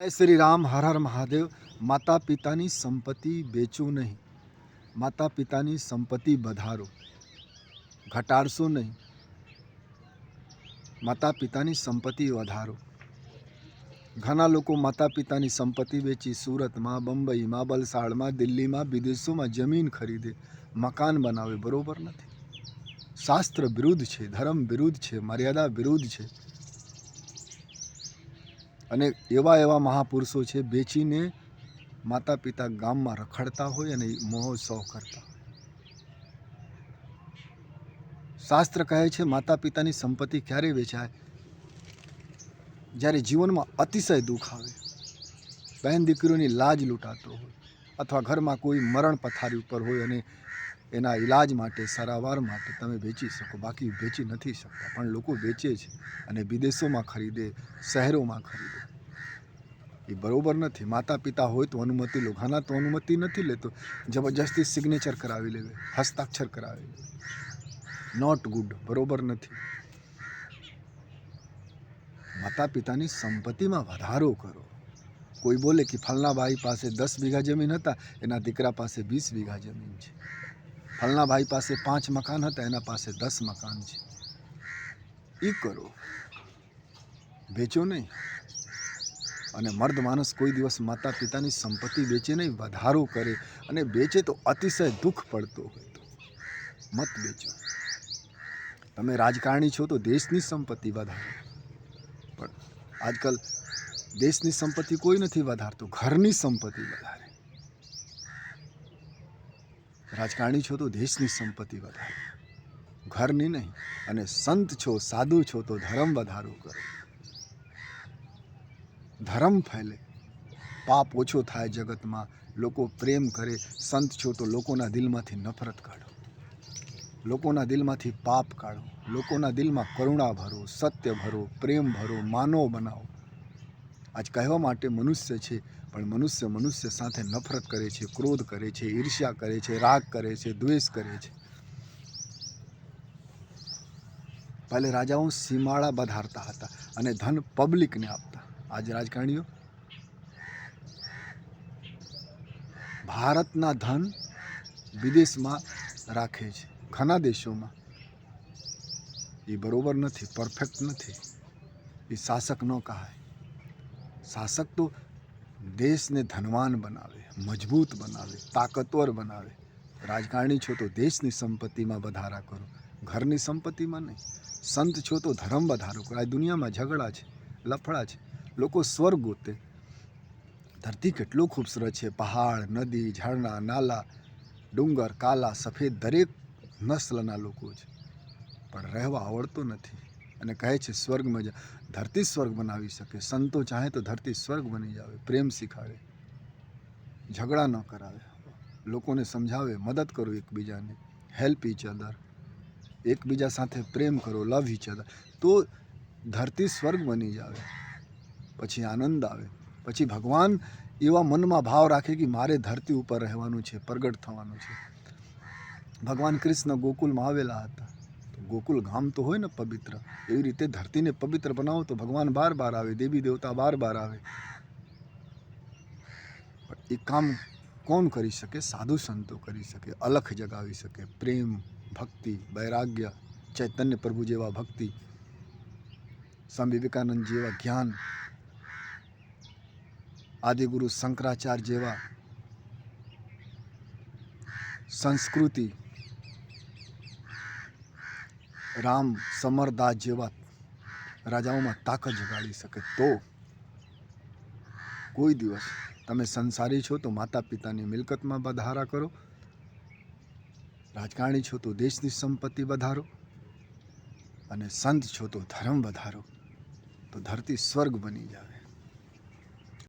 જય શ્રી રામ. હર હર મહાદેવ. માતા પિતાની સંપત્તિ વેચો નહીં, માતા પિતાની સંપત્તિ વધારો, ઘટાડશો નહીં, માતા પિતાની સંપત્તિ વધારો. ઘણા લોકો માતા પિતાની સંપત્તિ વેચી સુરતમાં, બંબઈમાં, વલસાડમાં, દિલ્હીમાં, વિદેશોમાં જમીન ખરીદે, મકાન બનાવે. બરોબર નથી. શાસ્ત્ર વિરુદ્ધ છે, ધર્મ વિરુદ્ધ છે, મર્યાદા વિરુદ્ધ છે. અને એવા મહાપુરુષો છે વેચીને માતા પિતા ગામમાં રખડતા હોય અને મહોત્સવ કરતા હોય. શાસ્ત્ર કહે છે માતા પિતાની સંપત્તિ ક્યારે વેચાય? જ્યારે જીવનમાં અતિશય દુઃખ આવે, બહેન દીકરીઓની લાજ લૂંટાતો હોય, અથવા ઘરમાં કોઈ મરણ પથારી ઉપર હોય અને એના ઈલાજ માટે, સારવાર માટે તમે વેચી શકો, બાકી વેચી નથી શકતા. પણ લોકો વેચે છે અને વિદેશોમાં ખરીદે, શહેરોમાં ખરીદે. એ બરોબર નથી. માતા પિતા હોય તો અનુમતિ લો. ઘણા તો અનુમતિ નથી લેતો, જબરજસ્તી સિગ્નેચર કરાવી લેવે, હસ્તાક્ષર કરાવી લેવે. નોટ ગુડ, બરોબર નથી. માતા પિતાની સંપત્તિમાં વધારો કરો. કોઈ બોલે કે ફલના ભાઈ પાસે 10 વીઘા જમીન હતા, એના દીકરા પાસે 20 વીઘા જમીન છે. ફલના ભાઈ પાસે 5 મકાન હતા, એના પાસે 10 મકાન છે. એ કરો, વેચો નહીં. અને મર્દ માણસ કોઈ દિવસ માતા પિતાની સંપત્તિ વેચે નહીં, વધારો કરે. અને વેચે તો અતિશય દુઃખ પડતો હોય તો મત વેચો. તમે રાજકારણી છો તો દેશની સંપત્તિ વધારો, પણ આજકાલ દેશની સંપત્તિ કોઈ નથી વધારતું, ઘરની સંપત્તિ વધારે. રાજકારણી છો તો દેશની સંપત્તિ વધારે, ઘરની નહીં. અને સંત છો, સાધુ છો તો ધર્મ વધારો કરો. ધર્મ ફેલે, પાપ ઓછો થાય જગતમાં, લોકો પ્રેમ કરે. સંત છો તો લોકોના દિલમાંથી નફરત કાઢો, લોકોના દિલમાંથી પાપ કાઢો, લોકોના દિલમાં કરુણા ભરો, સત્ય ભરો, પ્રેમ ભરો, માનવ બનાવો. આજ કહેવા માટે મનુષ્ય છે, પણ મનુષ્ય સાથે નફરત કરે છે, ક્રોધ કરે છે, ઈર્ષ્યા કરે છે, રાગ કરે છે, દ્વેષ કરે છે. પહેલે રાજાઓ સીમાડા વધારતા હતા અને ધન પબ્લિકને આપતા. આજે રાજકારણીઓ ભારતના ધન વિદેશમાં રાખે છે, ઘણા દેશોમાં. એ બરોબર નથી, પરફેક્ટ નથી. એ શાસક ન કહાય. શાસક તો દેશને ધનવાન બનાવે, મજબૂત બનાવે, તાકતવર બનાવે. રાજકારણી છો તો દેશની સંપત્તિમાં વધારા કરો, ઘરની સંપત્તિમાં નહીં. સંત છો તો ધર્મ વધારો કરો. આ દુનિયામાં ઝઘડા છે, લફડા છે. લોકો સ્વર્ગ ગોતે. ધરતી કેટલું ખૂબસૂરત છે, પહાડ, નદી, ઝરણા, નાલા, ડુંગર, કાલા, સફેદ, દરેક નસ્લના લોકો છે, પણ રહેવા આવડતું નથી. અને કહે છે સ્વર્ગમાં ધરતી સ્વર્ગ બનાવી શકે. સંતો ચાહે તો ધરતી સ્વર્ગ બની જાવે. પ્રેમ શીખાડે, ઝઘડા ન કરાવે, લોકોને સમજાવે, મદદ કરો એકબીજાને, હેલ્પ ઈચ અધર. એકબીજા સાથે પ્રેમ કરો, લવ ઈચ અધર, તો ધરતી સ્વર્ગ બની જાવે. પછી આનંદ આવે. પછી ભગવાન એવા મનમાં ભાવ રાખે કે મારે ધરતી ઉપર રહેવાનું છે, પ્રગટ થવાનું છે. ભગવાન કૃષ્ણ ગોકુલમાં આવેલા હતા, તો ગોકુલ ગામ તો હોય ને પવિત્ર, એવી રીતે ધરતીને પવિત્ર બનાવો તો ભગવાન બાર આવે, દેવી દેવતા બાર આવે. એ કામ કોણ કરી શકે? સાધુ સંતો કરી શકે, અલખ જગાવી શકે. પ્રેમ, ભક્તિ, વૈરાગ્ય, ચૈતન્ય પ્રભુ જેવા ભક્તિ, સ્વામી વિવેકાનંદ જેવા જ્ઞાન, આદિગુરુ શંકરાચાર્ય જેવા સંસ્કૃતિ, રામ સમરદાસ જેવા રાજાઓમાં તાકાત જગાડી શકે. તો કોઈ દિવસ તમે સંસારી છો તો માતા પિતાની મિલકતમાં વધારા કરો, રાજકારણી છો તો દેશની સંપત્તિ વધારો, અને સંત છો તો ધર્મ વધારો, તો ધરતી સ્વર્ગ બની જાવે.